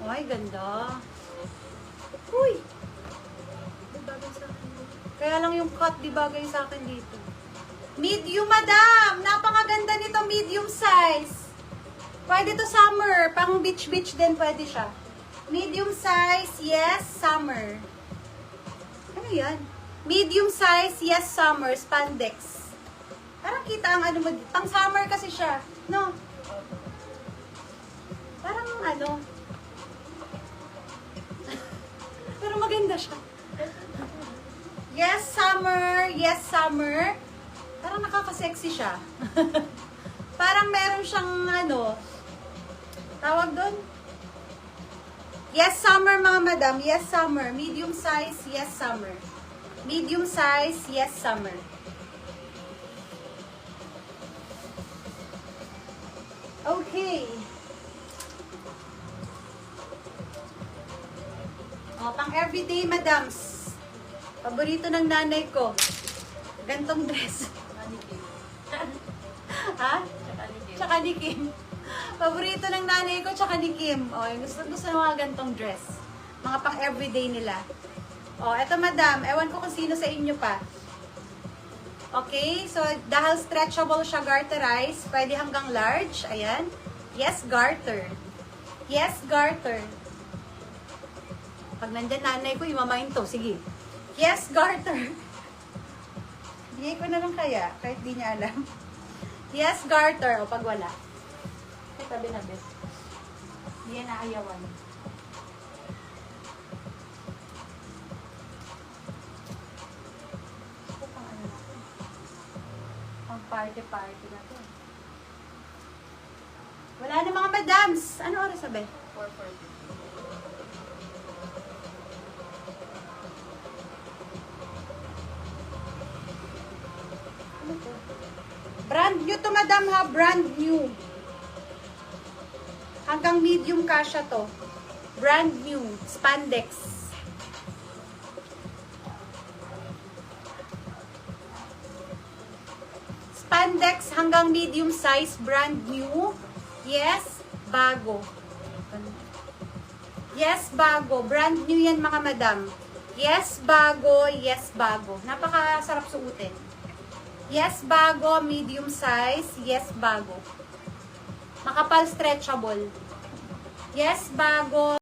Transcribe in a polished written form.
Ay, ganda. Uy! Di bagay sa akin dito. Kaya lang yung cut, di bagay sa akin dito. Medium, madam! Napakaganda nito, medium size. Pwede to summer. Pang beach-beach din pwede siya. Medium size, yes, summer. Ano yan? Medium size, yes, summer, spandex. Parang kita ang ano mo, pang summer kasi siya. No? Parang ano. Pero maganda siya. Yes, summer, yes, summer. Parang nakaka-sexy siya. Parang meron siyang ano, tawag doon? Yes, summer mga madam. Yes, summer. Medium size, yes, summer. Medium size, yes, summer. Okay. O, pang everyday, madams. Paborito ng nanay ko. Gantong dress. Ha? Tsaka ni Kim. Paborito ng nanay ko, tsaka ni Kim. O, yung gusto ng mga gantong dress. Mga pang everyday nila. O, eto madam. Ewan ko kung sino sa inyo pa. Okay, so dahil stretchable siya, garterize, pwede hanggang large. Ayan. Yes, garter. Yes, garter. Pag nandyan nanay ko, imamain to. Sige. Yes, garter. Bigay ko na lang kaya, kahit di niya alam. Yes, garter. O, pag wala. Ay, tabi na, bes. Hindi yan naayawan. Ito pang ano na to. Pang party-party na to. Wala na mga madams. Ano oras sabi? 4:40. Ano to? Brand new to, madam, ha? Brand new. Hanggang medium kasha to. Brand new. Spandex. Spandex hanggang medium size. Brand new. Yes, bago. Yes, bago. Brand new yan, mga madam. Yes, bago. Yes, bago. Napakasarap suotin. Yes, bago, medium size. Yes, bago. Makapal, stretchable. Yes, bago.